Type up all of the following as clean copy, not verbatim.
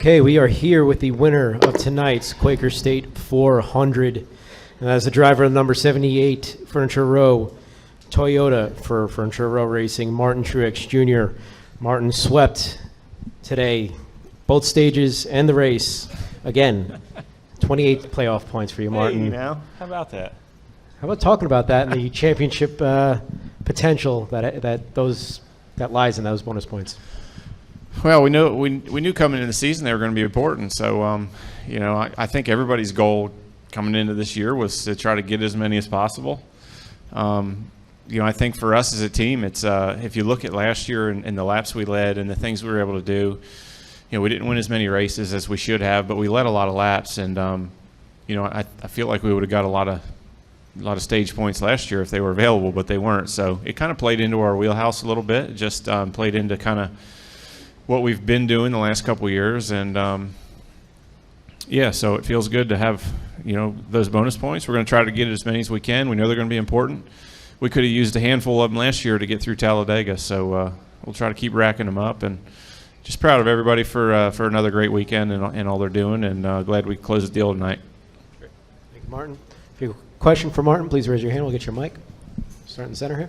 Okay, we are here with the winner of tonight's Quaker State 400. And that's the driver of number 78, Furniture Row, Toyota for Furniture Row Racing, Martin Truex Jr. Martin swept today, both stages and the race. Again, 28 playoff points for you, Martin. Hey, now, how about that? How about talking about that and the championship potential that lies in those bonus points? Well, we knew coming into the season they were going to be important. So, I think everybody's goal coming into this year was to try to get as many as possible. I think for us as a team, it's if you look at last year and the laps we led and the things we were able to do, we didn't win as many races as we should have, but we led a lot of laps. And, I feel like we would have got a lot of stage points last year if they were available, but they weren't. So it kind of played into our wheelhouse a little bit. It just played into kind of what we've been doing the last couple of years, and so it feels good to have those bonus points. We're going to try to get as many as we can. We know they're going to be important. We could have used a handful of them last year to get through Talladega, so we'll try to keep racking them up. And just proud of everybody for another great weekend and all they're doing, and glad we closed the deal tonight. Great. Thank you, Martin. If you have a question for Martin, please raise your hand. We'll get your mic. Start in the center here.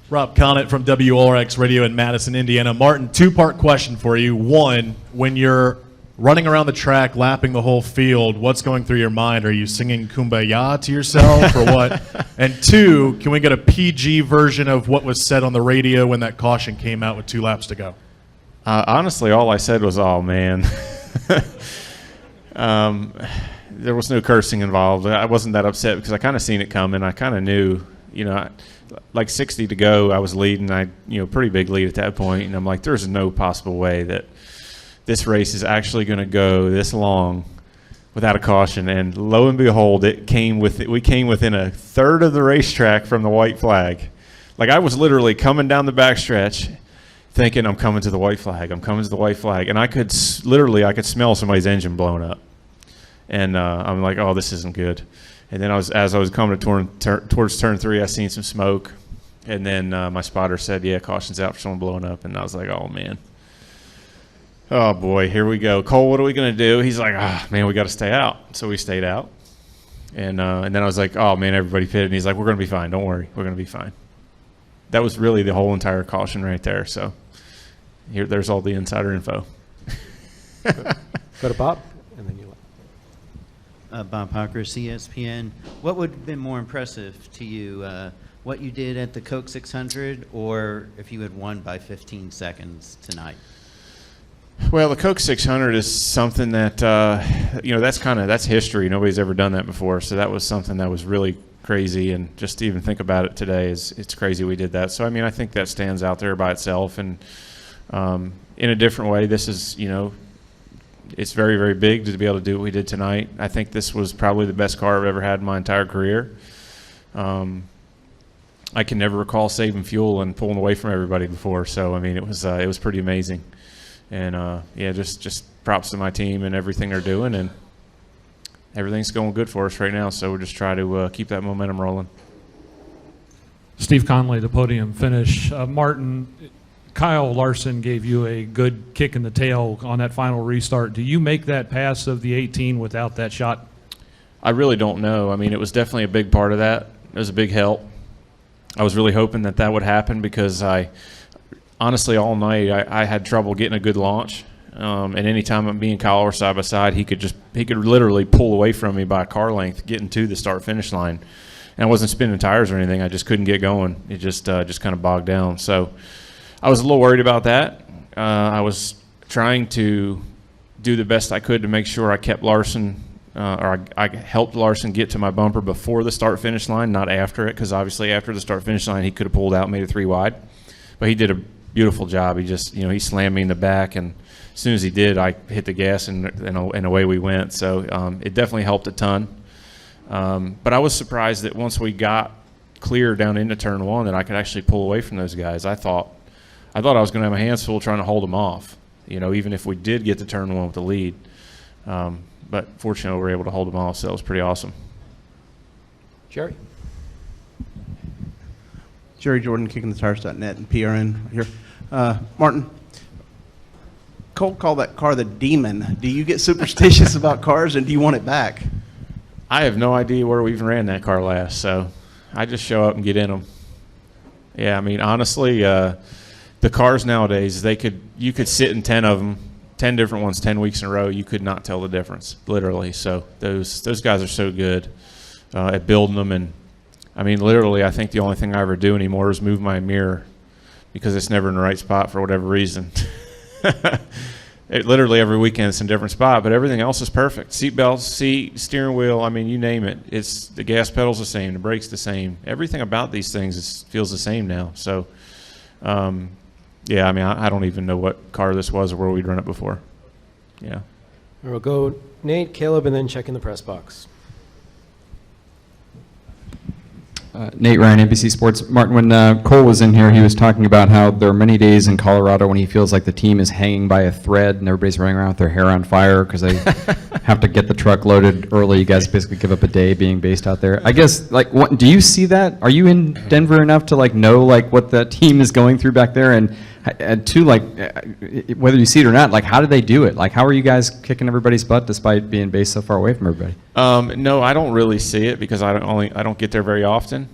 Rob Connett from WRX Radio in Madison, Indiana. Martin, two-part question for you. One, when you're running around the track, lapping the whole field, what's going through your mind? Are you singing Kumbaya to yourself or what? And two, can we get a PG version of what was said on the radio when that caution came out with 2 laps to go? Honestly, all I said was, "Oh, man." There was no cursing involved. I wasn't that upset because I kind of seen it coming. I kind of knew, like 60 to go, I was leading. Pretty big lead at that point, and I'm like, there's no possible way that this race is actually going to go this long without a caution. And lo and behold, we came within a third of the racetrack from the white flag. Like, I was literally coming down the backstretch thinking, I'm coming to the white flag, and I could smell somebody's engine blowing up. And I'm like, oh, this isn't good. And then as I was coming towards turn 3, I seen some smoke. And then my spotter said, yeah, caution's out for someone blowing up. And I was like, oh, man. Oh, boy, here we go. Cole, what are we going to do? He's like, man, we got to stay out. So we stayed out. And then I was like, oh, man, everybody pitted. And he's like, we're going to be fine. Don't worry. We're going to be fine. That was really the whole entire caution right there. So there's all the insider info. Go to Bob, and then you. Bob Hawker, CSPN. What would have been more impressive to you, what you did at the Coke 600, or if you had won by 15 seconds tonight? Well, the Coke 600 is something that that's history. Nobody's ever done that before, so that was something that was really crazy. And just to even think about it today it's crazy we did that. So I think that stands out there by itself, and in a different way, this is it's very, very big to be able to do what we did tonight. I think this was probably the best car I've ever had in my entire career. I can never recall saving fuel and pulling away from everybody before. So, it was pretty amazing. And, just props to my team and everything they're doing. And everything's going good for us right now. So we'll just try to keep that momentum rolling. Steve Conley, the podium finish. Martin, Kyle Larson gave you a good kick in the tail on that final restart. Do you make that pass of the 18 without that shot? I really don't know. It was definitely a big part of that. It was a big help. I was really hoping that would happen because honestly, all night I had trouble getting a good launch. And anytime me and Kyle were side by side, he could literally pull away from me by a car length getting to the start-finish line. And I wasn't spinning tires or anything. I just couldn't get going. It just kind of bogged down. So I was a little worried about that. I was trying to do the best I could to make sure I kept Larson, I helped Larson get to my bumper before the start-finish line, not after it, because obviously after the start-finish line he could have pulled out and made it 3 wide. But he did a beautiful job. He just, he slammed me in the back, and as soon as he did, I hit the gas, and away we went. So it definitely helped a ton. But I was surprised that once we got clear down into turn 1 that I could actually pull away from those guys. I thought I was going to have my hands full trying to hold them off, even if we did get to turn 1 with the lead. But fortunately, we were able to hold them off, so that was pretty awesome. Jerry? Jerry Jordan, KickingTheTires.net and PRN here. Martin, Cole called that car the demon. Do you get superstitious about cars, and do you want it back? I have no idea where we even ran that car last, so I just show up and get in them. Yeah, I mean, honestly, the cars nowadays, you could sit in 10 of them, 10 different ones, 10 weeks in a row. You could not tell the difference, literally. So those guys are so good at building them. And, I mean, literally, I think the only thing I ever do anymore is move my mirror because it's never in the right spot for whatever reason. It literally every weekend it's in a different spot, but everything else is perfect. Seat belts, steering wheel, I mean, you name it. It's the gas pedal's the same, the brakes the same. Everything about these things feels the same now. So, yeah, I mean, I don't even know what car this was or where we'd run it before. Yeah. We'll go Nate, Caleb, and then check in the press box. Nate Ryan, NBC Sports. Martin, when Cole was in here, he was talking about how there are many days in Colorado when he feels like the team is hanging by a thread and everybody's running around with their hair on fire because they have to get the truck loaded early. You guys basically give up a day being based out there. I guess, like, do you see that? Are you in Denver enough to, like, know, like, what that team is going through back there? And two, like, whether you see it or not, like, how do they do it? Like, how are you guys kicking everybody's butt despite being based so far away from everybody? No, I don't really see it because I don't get there very often.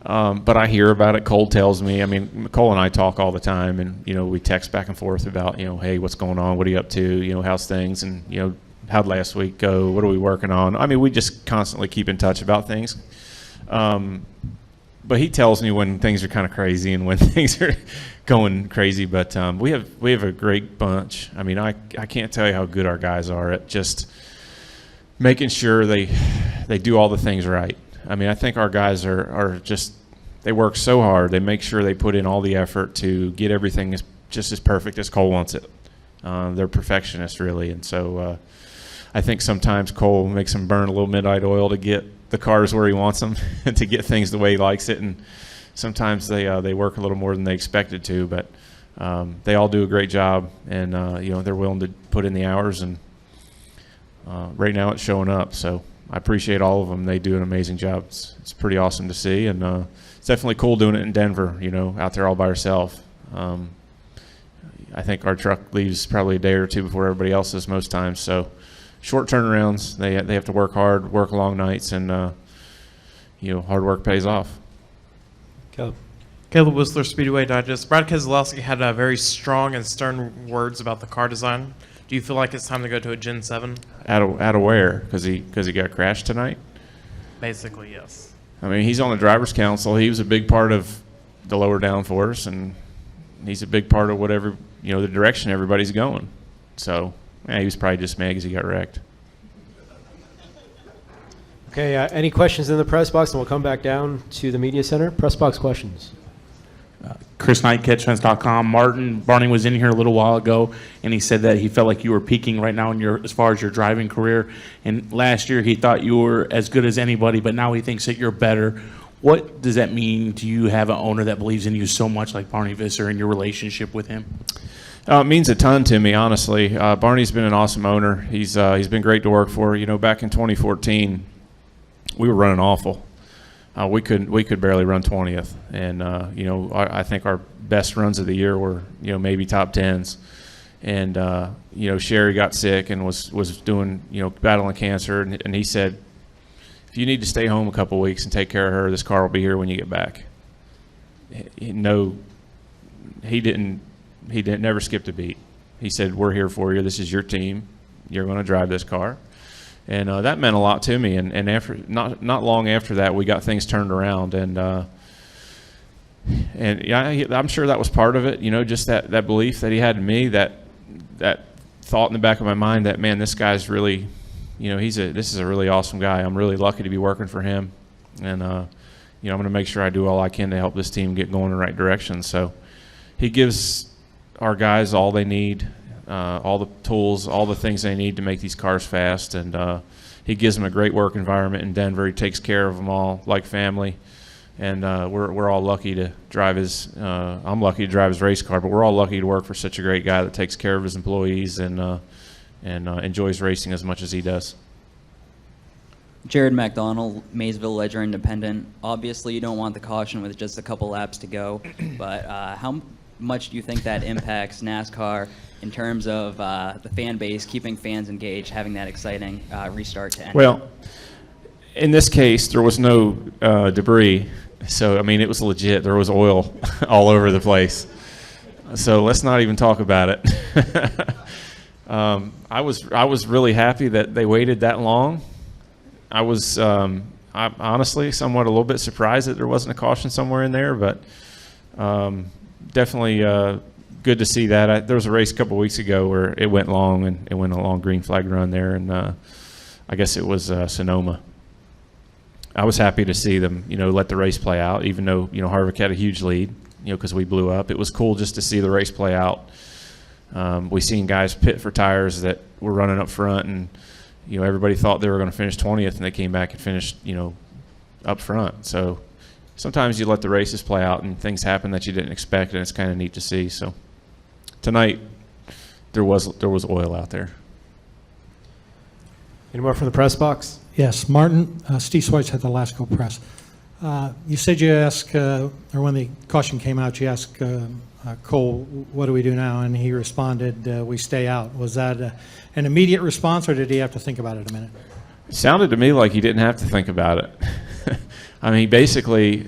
But I hear about it. Cole tells me. I mean, Cole and I talk all the time, and we text back and forth about hey, what's going on? What are you up to? How's things? And how'd last week go? What are we working on? I mean, we just constantly keep in touch about things. But he tells me when things are kind of crazy and when things are going crazy. But we have a great bunch. I mean, I can't tell you how good our guys are at just making sure they do all the things right. I mean, I think our guys are just, they work so hard. They make sure they put in all the effort to get everything just as perfect as Cole wants it. They're perfectionists, really. And so I think sometimes Cole makes them burn a little midnight oil to get the cars where he wants them and to get things the way he likes it. And sometimes they work a little more than they expected to. But they all do a great job. And, they're willing to put in the hours. And right now it's showing up. So I appreciate all of them. They do an amazing job. It's pretty awesome to see, and it's definitely cool doing it in Denver, out there all by yourself. I think our truck leaves probably a day or two before everybody else's most times, so short turnarounds. They have to work hard, work long nights, and, hard work pays off. Caleb. Caleb Whistler, Speedway Digest. Brad Keselowski had very strong and stern words about the car design. Do you feel like it's time to go to a Gen 7? Out of where? Because he got crashed tonight? Basically, yes. I mean, he's on the driver's council. He was a big part of the lower downforce, and he's a big part of whatever, the direction everybody's going. So, yeah, he was probably just mad because he got wrecked. Okay, any questions in the press box? And we'll come back down to the media center. Press box questions. Chris Knight, catchfence.com. Martin, Barney was in here a little while ago, and he said that he felt like you were peaking right now as far as your driving career. And last year he thought you were as good as anybody, but now he thinks that you're better. What does that mean? Do you have an owner that believes in you so much like Barney Visser and your relationship with him? It means a ton to me, honestly. Barney's been an awesome owner. He's been great to work for. Back in 2014, we were running awful. We could barely run 20th, and I think our best runs of the year were maybe top 10s, and Sherry got sick and was doing battling cancer, and he said, if you need to stay home a couple weeks and take care of her, this car will be here when you get back. No, he didn't never skipped a beat. He said, we're here for you. This is your team. You're going to drive this car. And that meant a lot to me. And after not long after that, we got things turned around. And yeah, I'm sure that was part of it. Just that belief that he had in me, that thought in the back of my mind that, man, this guy's really, this is a really awesome guy. I'm really lucky to be working for him. And I'm going to make sure I do all I can to help this team get going in the right direction. So he gives our guys all they need. All the tools, all the things they need to make these cars fast, and he gives them a great work environment in Denver. He takes care of them all like family, and we're all lucky to drive his. I'm lucky to drive his race car, but we're all lucky to work for such a great guy that takes care of his employees and enjoys racing as much as he does. Jared McDonald, Maysville Ledger Independent. Obviously, you don't want the caution with just a couple laps to go, but how much do you think that impacts NASCAR in terms of the fan base, keeping fans engaged, having that exciting restart to end? Well, in this case, there was no debris. So, I mean, it was legit. There was oil all over the place. So let's not even talk about it. I was really happy that they waited that long. I was honestly somewhat a little bit surprised that there wasn't a caution somewhere in there, but definitely good to see that. There was a race a couple weeks ago where it went long, and it went a long green flag run there, and I guess it was Sonoma. I was happy to see them, let the race play out, even though, Harvick had a huge lead, because we blew up. It was cool just to see the race play out. We seen guys pit for tires that were running up front, and, everybody thought they were going to finish 20th, and they came back and finished, up front. So sometimes you let the races play out, and things happen that you didn't expect, and it's kind of neat to see. So tonight, there was oil out there. Any more from the press box? Yes, Martin, Steve Sweitz at the Lasco Press. You said you asked, or when the caution came out, you asked Cole, what do we do now? And he responded, we stay out. Was that an immediate response, or did he have to think about it a minute? It sounded to me like he didn't have to think about it. I mean, he basically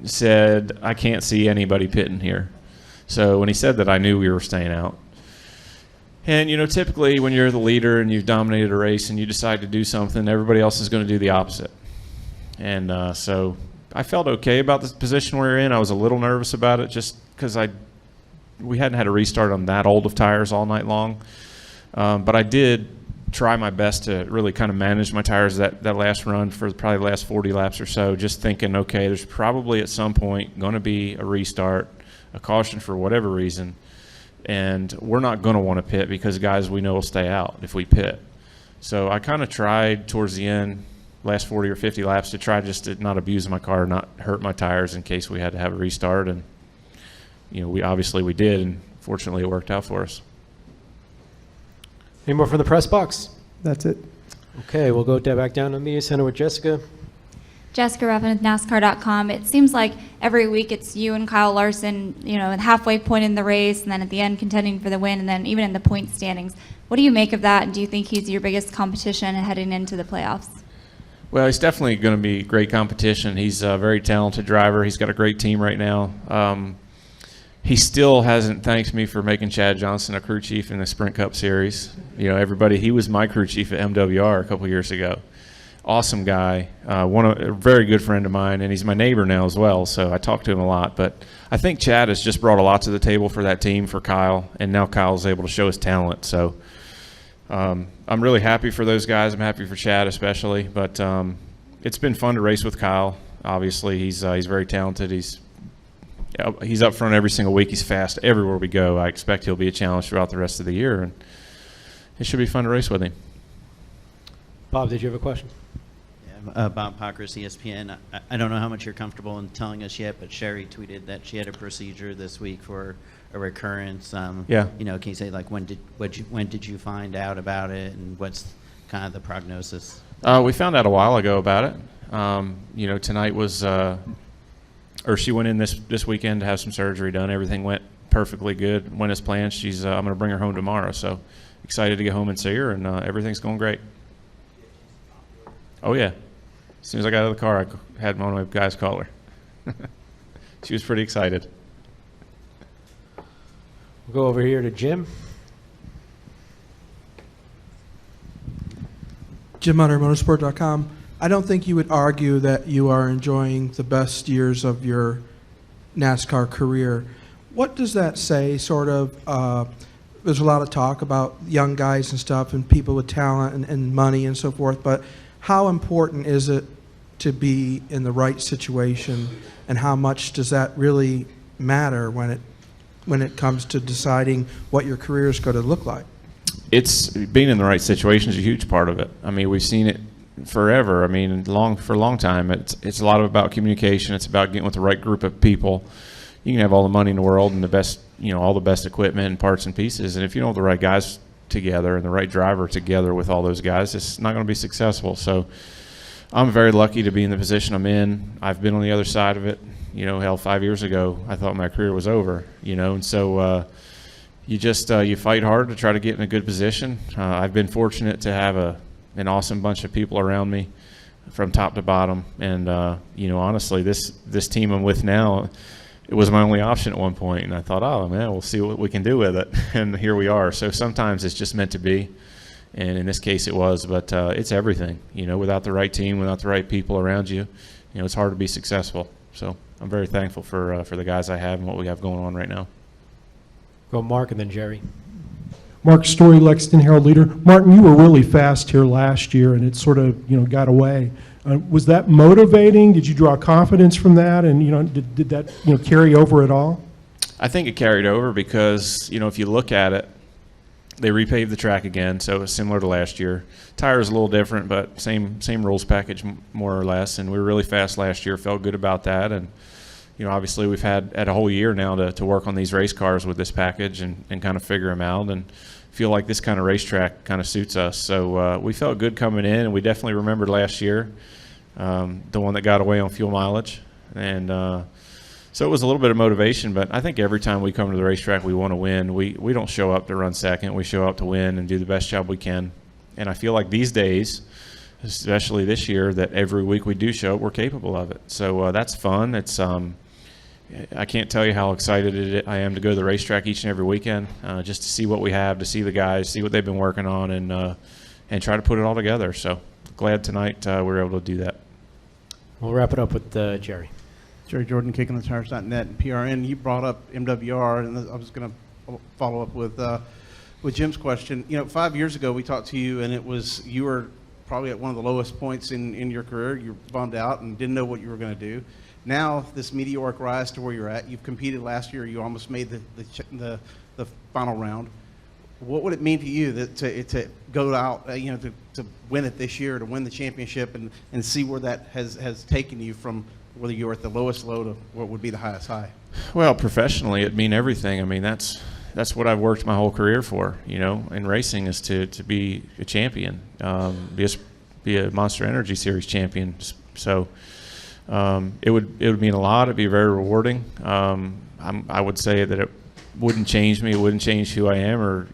said, I can't see anybody pitting here. So when he said that, I knew we were staying out. And, typically when you're the leader and you've dominated a race and you decide to do something, everybody else is going to do the opposite. And so I felt okay about the position we were in. I was a little nervous about it just because we hadn't had a restart on that old of tires all night long. But I did try my best to really kind of manage my tires that last run for probably the last 40 laps or so, just thinking, okay, there's probably at some point going to be a restart, a caution for whatever reason. And we're not going to want to pit because guys we know will stay out if we pit. So I kind of tried towards the end, last 40 or 50 laps, to try just to not abuse my car, not hurt my tires in case we had to have a restart. And, we did, and fortunately it worked out for us. Any more from the press box? That's it. Okay, we'll go back down to the media center with Jessica. Jessica Ruffin with NASCAR.com. It seems like every week it's you and Kyle Larson, at the halfway point in the race, and then at the end contending for the win, and then even in the point standings. What do you make of that, and do you think he's your biggest competition heading into the playoffs? Well, he's definitely going to be great competition. He's a very talented driver. He's got a great team right now. He still hasn't thanked me for making Chad Johnson a crew chief in the Sprint Cup Series. He was my crew chief at MWR a couple years ago. Awesome guy, a very good friend of mine, and he's my neighbor now as well, so I talk to him a lot. But I think Chad has just brought a lot to the table for that team, for Kyle, and now Kyle's able to show his talent. So I'm really happy for those guys. I'm happy for Chad especially, but it's been fun to race with Kyle. Obviously, he's very talented. He's up front every single week. He's fast everywhere we go. I expect he'll be a challenge throughout the rest of the year, and it should be fun to race with him. Bob, did you have a question? Bob Pockers, ESPN. I don't know how much you're comfortable in telling us yet, but Sherry tweeted that she had a procedure this week for a recurrence. Yeah. Can you say, like, when did you find out about it, and what's kind of the prognosis? We found out a while ago about it. Tonight was, or she went in this weekend to have some surgery done. Everything went perfectly good. Went as planned. I'm going to bring her home tomorrow, so excited to get home and see her, and everything's going great. Oh, yeah. As soon as I got out of the car, I had one of my guys call her. She was pretty excited. We'll go over here to Jim. Jim Hunter, motorsport.com. I don't think you would argue that you are enjoying the best years of your NASCAR career. What does that say, sort of? There's a lot of talk about young guys and stuff and people with talent and money and so forth, but how important is it to be in the right situation, and how much does that really matter when it comes to deciding what your career is going to look like? It's being in the right situation is a huge part of it. I mean, we've seen it forever. I mean, for a long time. It's a lot about communication. It's about getting with the right group of people. You can have all the money in the world and the best, all the best equipment and parts and pieces, and if you don't have the right guys together and the right driver together with all those guys, it's not going to be successful. So I'm very lucky to be in the position I'm in. I've been on the other side of it. You know, hell, 5 years ago, I thought my career was over, you know, and so you just you fight hard to try to get in a good position. I've been fortunate to have an awesome bunch of people around me from top to bottom, and you know, honestly, this team I'm with now, it was my only option at one point, and I thought, oh man, we'll see what we can do with it, and here we are. So sometimes it's just meant to be, and in this case it was, but it's everything, you know. Without the right team, without the right people around you, you know, it's hard to be successful. So I'm very thankful for the guys I have and what we have going on right now. Go Mark and then Jerry. Mark Story, Lexington Herald Leader. Martin, you were really fast here last year, and it sort of, you know, got away. Was that motivating? Did you draw confidence from that? And, you know, did that, you know, carry over at all? I think it carried over because, you know, if you look at it, they repaved the track again, so it's similar to last year. Tires a little different, but same rules package more or less. And we were really fast last year. Felt good about that. And you know, obviously we've had a whole year now to work on these race cars with this package and kind of figure them out. And feel like this kind of racetrack kind of suits us. So we felt good coming in, and we definitely remembered last year, the one that got away on fuel mileage. And so it was a little bit of motivation, but I think every time we come to the racetrack, we want to win. We don't show up to run second. We show up to win and do the best job we can. And I feel like these days, especially this year, that every week we do show up, we're capable of it. So that's fun. It's I can't tell you how excited I am to go to the racetrack each and every weekend, just to see what we have, to see the guys, see what they've been working on, and try to put it all together. So glad tonight we were able to do that. We'll wrap it up with Jerry. Jerry Jordan, KickingTheTires.net and PRN. You brought up MWR, and I was going to follow up with Jim's question. You know, 5 years ago we talked to you, and you were probably at one of the lowest points in your career. You were bummed out and didn't know what you were going to do. Now, this meteoric rise to where you're at, you've competed last year. You almost made the final round. What would it mean to you to go out, you know, to win it this year, to win the championship, and see where that has taken you from whether you were at the lowest low to what would be the highest high? Well, professionally, it'd mean everything. I mean, that's what I've worked my whole career for, you know, in racing, is to be a champion, be a Monster Energy Series champion. So it would mean a lot. It'd be very rewarding. I would say that it wouldn't change me. It wouldn't change who I am, or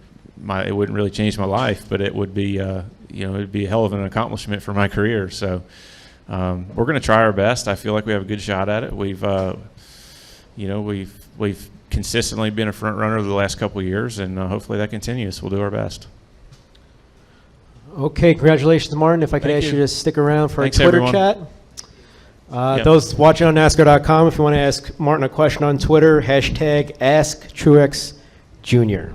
it wouldn't really change my life. But it would be, you know, it'd be a hell of an accomplishment for my career. So we're going to try our best. I feel like we have a good shot at it. We've consistently been a front runner the last couple of years, and hopefully that continues. We'll do our best. Okay, congratulations, Martin. If I could Thank ask you. you to stick around for Thanks, a Twitter everyone. chat. Yep. Those watching on NASCAR.com, if you want to ask Martin a question on Twitter, #AskTruex Jr.